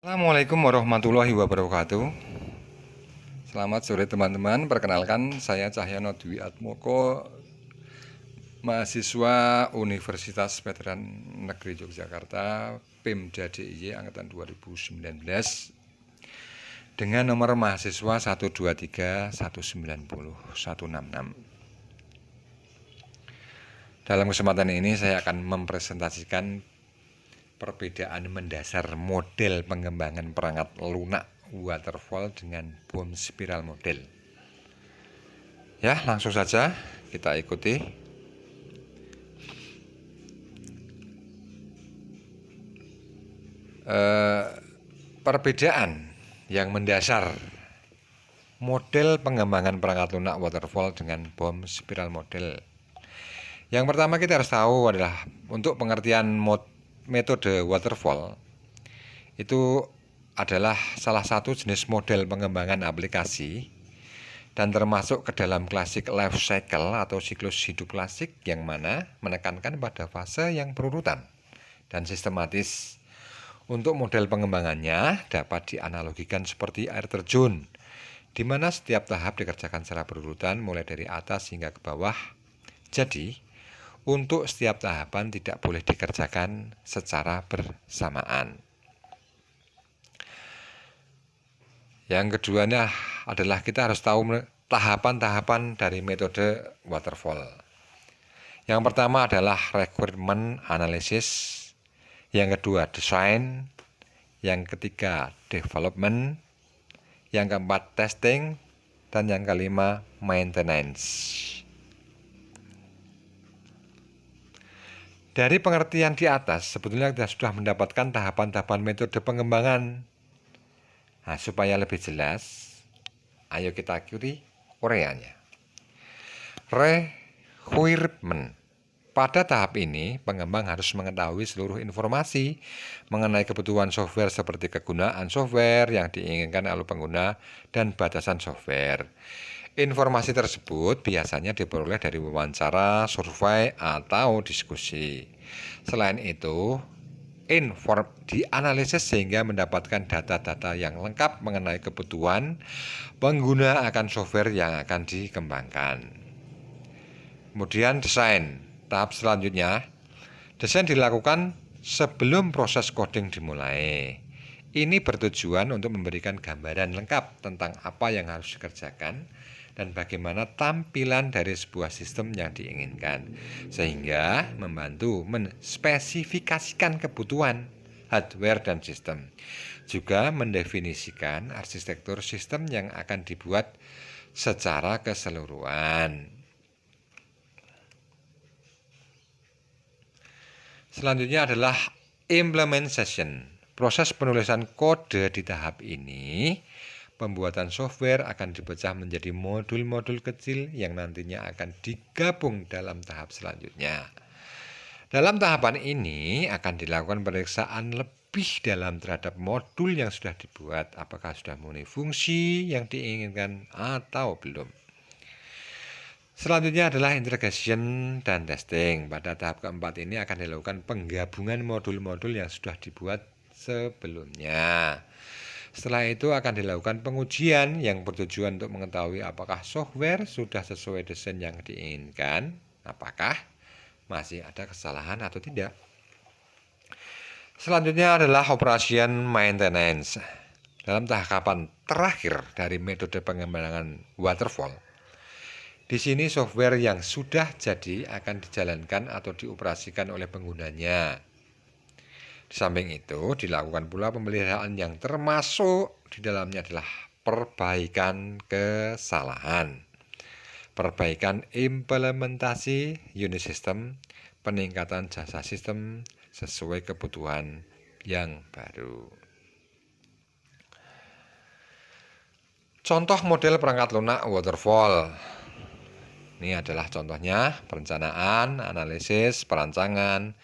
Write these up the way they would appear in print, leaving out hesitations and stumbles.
Assalamualaikum warahmatullahi wabarakatuh. Selamat sore teman-teman. Perkenalkan, saya Cahyono Dwi Atmoko, mahasiswa Universitas Veteran Negeri Yogyakarta, PIMDA DIY angkatan 2019 dengan nomor mahasiswa 123190166. Dalam kesempatan ini saya akan mempresentasikan perbedaan mendasar model pengembangan perangkat lunak waterfall dengan bom spiral model. Ya, langsung saja kita ikuti. Perbedaan yang mendasar model pengembangan perangkat lunak waterfall dengan bom spiral model. Yang pertama kita harus tahu adalah untuk pengertian metode waterfall itu adalah salah satu jenis model pengembangan aplikasi dan termasuk ke dalam klasik life cycle atau siklus hidup klasik yang mana menekankan pada fase yang berurutan dan sistematis. Untuk model pengembangannya dapat dianalogikan seperti air terjun, di mana setiap tahap dikerjakan secara berurutan mulai dari atas hingga ke bawah. Jadi, untuk setiap tahapan tidak boleh dikerjakan secara bersamaan. Yang keduanya adalah kita harus tahu tahapan-tahapan dari metode waterfall. Yang pertama adalah requirement analysis, yang kedua design, yang ketiga development, yang keempat testing, dan yang kelima maintenance. Dari pengertian di atas, sebetulnya kita sudah mendapatkan tahapan-tahapan metode pengembangan. Nah, supaya lebih jelas, ayo kita ikuti uraiannya. Requirement. Pada tahap ini, pengembang harus mengetahui seluruh informasi mengenai kebutuhan software seperti kegunaan software yang diinginkan oleh pengguna dan batasan software. Informasi tersebut biasanya diperoleh dari wawancara, survei, atau diskusi. Selain itu, dianalisis sehingga mendapatkan data-data yang lengkap mengenai kebutuhan pengguna akan software yang akan dikembangkan. Kemudian desain. Tahap selanjutnya, desain dilakukan sebelum proses coding dimulai. Ini bertujuan untuk memberikan gambaran lengkap tentang apa yang harus dikerjakan dan bagaimana tampilan dari sebuah sistem yang diinginkan, sehingga membantu menspesifikasikan kebutuhan hardware dan sistem, juga mendefinisikan arsitektur sistem yang akan dibuat secara keseluruhan. Selanjutnya adalah implementation. Proses penulisan kode di tahap ini, pembuatan software akan dipecah menjadi modul-modul kecil yang nantinya akan digabung dalam tahap selanjutnya. Dalam tahapan ini akan dilakukan pemeriksaan lebih dalam terhadap modul yang sudah dibuat, apakah sudah memenuhi fungsi yang diinginkan atau belum. Selanjutnya adalah integration dan testing. Pada tahap keempat ini akan dilakukan penggabungan modul-modul yang sudah dibuat sebelumnya. Setelah itu akan dilakukan pengujian yang bertujuan untuk mengetahui apakah software sudah sesuai desain yang diinginkan, apakah masih ada kesalahan atau tidak. Selanjutnya adalah operation maintenance. Dalam tahapan terakhir dari metode pengembangan waterfall, di sini software yang sudah jadi akan dijalankan atau dioperasikan oleh penggunanya. Di samping itu, dilakukan pula pemeliharaan yang termasuk di dalamnya adalah perbaikan kesalahan, perbaikan implementasi unit system, peningkatan jasa sistem sesuai kebutuhan yang baru. Contoh model perangkat lunak waterfall. Ini adalah contohnya: perencanaan, analisis, perancangan,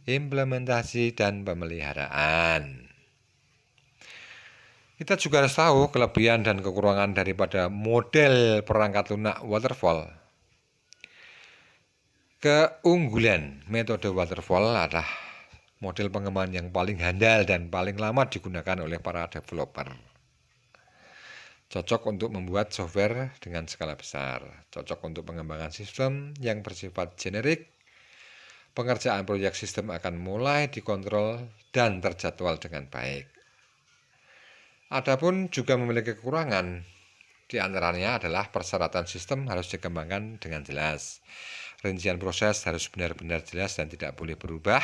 implementasi, dan pemeliharaan. Kita juga harus tahu kelebihan dan kekurangan daripada model perangkat lunak waterfall. Keunggulan metode waterfall adalah model pengembangan yang paling handal dan paling lama digunakan oleh para developer. Cocok untuk membuat software dengan skala besar, cocok untuk pengembangan sistem yang bersifat generik. Pengerjaan proyek sistem akan mulai dikontrol dan terjadwal dengan baik. Adapun juga memiliki kekurangan, di antaranya adalah persyaratan sistem harus dikembangkan dengan jelas. Rincian proses harus benar-benar jelas dan tidak boleh berubah.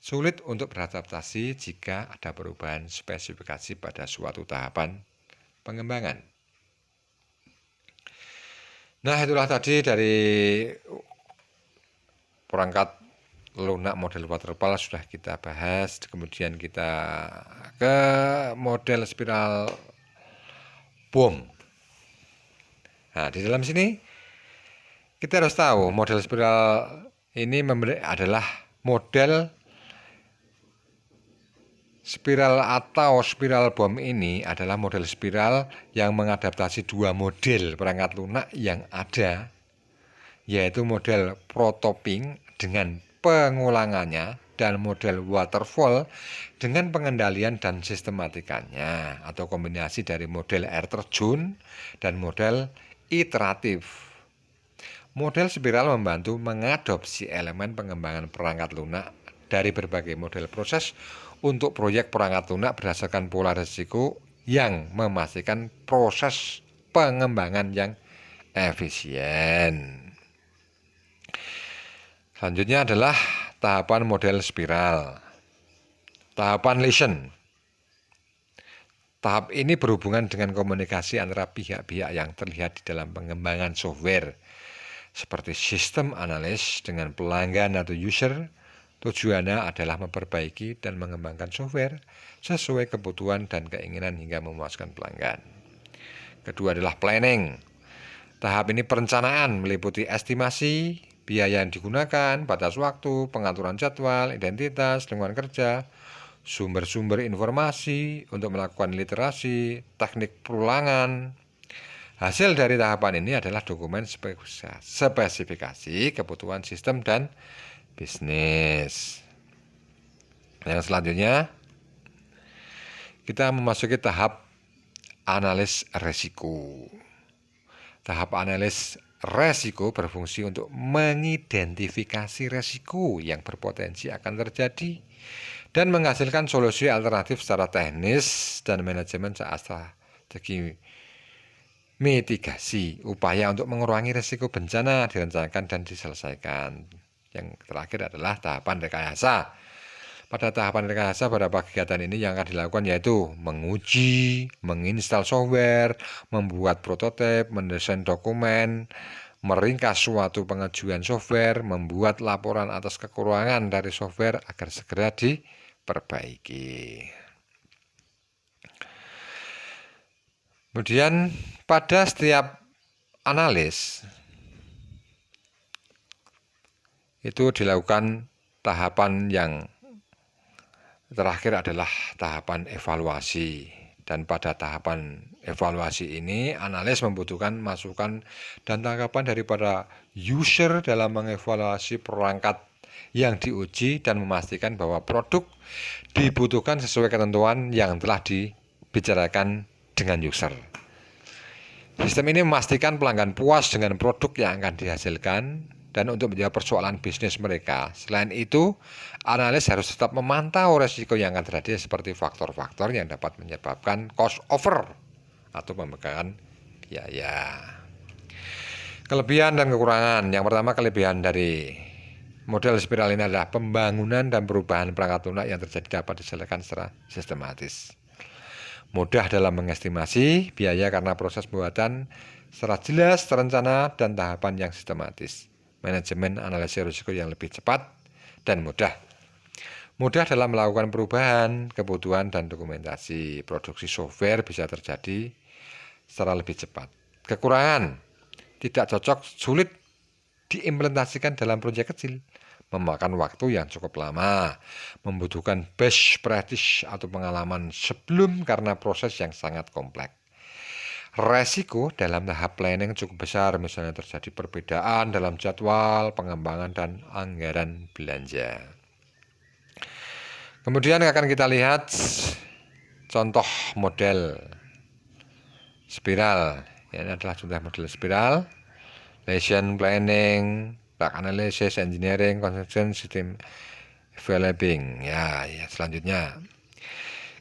Sulit untuk beradaptasi jika ada perubahan spesifikasi pada suatu tahapan pengembangan. Nah, itulah tadi dari perangkat lunak model waterfall sudah kita bahas. Kemudian kita ke model spiral bom. Nah, di dalam sini kita harus tahu model spiral ini adalah model spiral atau spiral bom ini adalah model spiral yang mengadaptasi dua model perangkat lunak yang ada, yaitu model protoping dengan pengulangannya dan model waterfall dengan pengendalian dan sistematikanya, atau kombinasi dari model air terjun dan model iteratif. Model spiral membantu mengadopsi elemen pengembangan perangkat lunak dari berbagai model proses untuk proyek perangkat lunak berdasarkan pola risiko yang memastikan proses pengembangan yang efisien. Selanjutnya adalah tahapan model spiral. Tahapan lesion. Tahap ini berhubungan dengan komunikasi antara pihak-pihak yang terlihat di dalam pengembangan software, seperti sistem analis dengan pelanggan atau user. Tujuannya adalah memperbaiki dan mengembangkan software sesuai kebutuhan dan keinginan hingga memuaskan pelanggan. Kedua adalah planning. Tahap ini perencanaan meliputi estimasi biaya yang digunakan, batas waktu, pengaturan jadwal, identitas, lingkungan kerja, sumber-sumber informasi untuk melakukan literasi, teknik perulangan. Hasil dari tahapan ini adalah dokumen spesifikasi kebutuhan sistem dan bisnis. Yang selanjutnya kita memasuki tahap analis resiko. Tahap analis resiko berfungsi untuk mengidentifikasi resiko yang berpotensi akan terjadi dan menghasilkan solusi alternatif secara teknis dan manajemen saat strategi mitigasi. Upaya untuk mengurangi risiko bencana direncanakan dan diselesaikan. Yang terakhir adalah tahapan rekayasa. Pada tahapan rekayasa, beberapa kegiatan ini yang akan dilakukan yaitu menguji, menginstal software, membuat prototipe, mendesain dokumen, meringkas suatu pengajuan software, membuat laporan atas kekurangan dari software agar segera diperbaiki. Kemudian pada setiap analis itu dilakukan tahapan yang terakhir adalah tahapan evaluasi. Dan pada tahapan evaluasi ini analis membutuhkan masukan dan tanggapan daripada user dalam mengevaluasi perangkat yang diuji dan memastikan bahwa produk dibutuhkan sesuai ketentuan yang telah dibicarakan dengan user. Sistem ini memastikan pelanggan puas dengan produk yang akan dihasilkan dan untuk menjawab persoalan bisnis mereka. Selain itu, analis harus tetap memantau resiko yang akan terjadi seperti faktor-faktor yang dapat menyebabkan cost over atau pembengkakan biaya. Kelebihan dan kekurangan. Yang pertama, kelebihan dari model spiral ini adalah pembangunan dan perubahan perangkat lunak yang terjadi dapat diselesaikan secara sistematis. Mudah dalam mengestimasi biaya karena proses pembuatan secara jelas, terencana, dan tahapan yang sistematis. Manajemen analisis risiko yang lebih cepat dan mudah. Mudah dalam melakukan perubahan, kebutuhan, dan dokumentasi. Produksi software bisa terjadi secara lebih cepat. Kekurangan, tidak cocok, sulit diimplementasikan dalam proyek kecil. Memakan waktu yang cukup lama, membutuhkan best practice atau pengalaman sebelum karena proses yang sangat kompleks. Resiko dalam tahap planning cukup besar, misalnya terjadi perbedaan dalam jadwal, pengembangan, dan anggaran belanja. Kemudian akan kita lihat contoh model spiral. Ini adalah contoh model spiral. Lesson planning, track analysis, engineering, construction, system developing. Ya, selanjutnya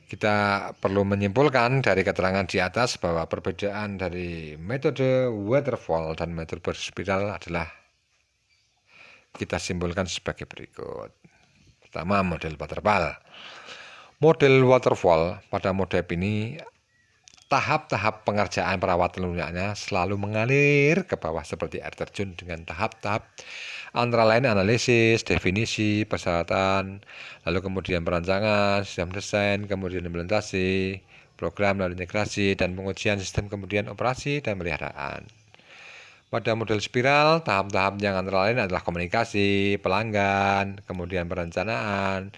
kita perlu menyimpulkan dari keterangan di atas bahwa perbedaan dari metode waterfall dan metode berspiral adalah kita simpulkan sebagai berikut. Pertama, model waterfall. Model waterfall pada model ini tahap-tahap pengerjaan perawatan lunaknya selalu mengalir ke bawah seperti air terjun dengan tahap-tahap antara lain analisis, definisi, persyaratan, lalu kemudian perancangan, sistem desain, kemudian implementasi, program, lalu integrasi, dan pengujian sistem, kemudian operasi dan pemeliharaan. Pada model spiral, tahap-tahap yang antara lain adalah komunikasi, pelanggan, kemudian perencanaan,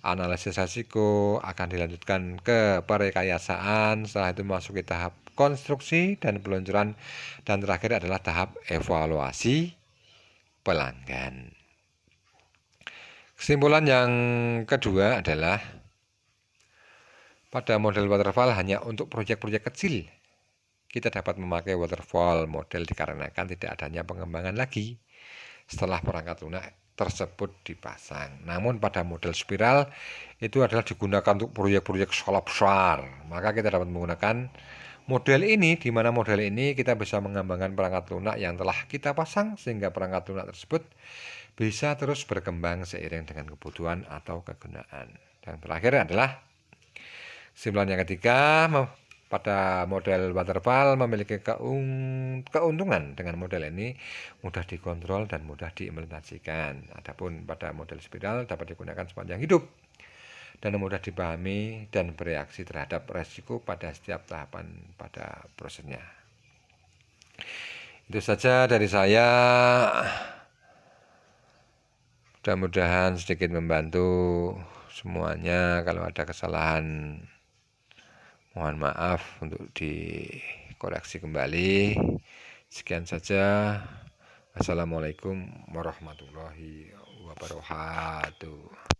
analisis risiko, akan dilanjutkan ke perekayasaan, setelah itu memasuki tahap konstruksi dan peluncuran, dan terakhir adalah tahap evaluasi pelanggan. Kesimpulan yang kedua adalah pada model waterfall hanya untuk proyek-proyek kecil kita dapat memakai waterfall model dikarenakan tidak adanya pengembangan lagi setelah perangkat lunak tersebut dipasang. Namun pada model spiral itu adalah digunakan untuk proyek-proyek skala besar. Maka kita dapat menggunakan model ini, di mana model ini kita bisa mengembangkan perangkat lunak yang telah kita pasang sehingga perangkat lunak tersebut bisa terus berkembang seiring dengan kebutuhan atau kegunaan. Dan terakhir adalah kesimpulan yang ketiga, pada model waterfall memiliki keuntungan dengan model ini mudah dikontrol dan mudah diimplementasikan. Adapun pada model spiral dapat digunakan sepanjang hidup dan mudah dipahami dan bereaksi terhadap resiko pada setiap tahapan pada prosesnya. Itu saja dari saya. Mudah-mudahan sedikit membantu semuanya. Kalau ada kesalahan mohon maaf untuk dikoreksi kembali. Sekian saja. Assalamualaikum warahmatullahi wabarakatuh.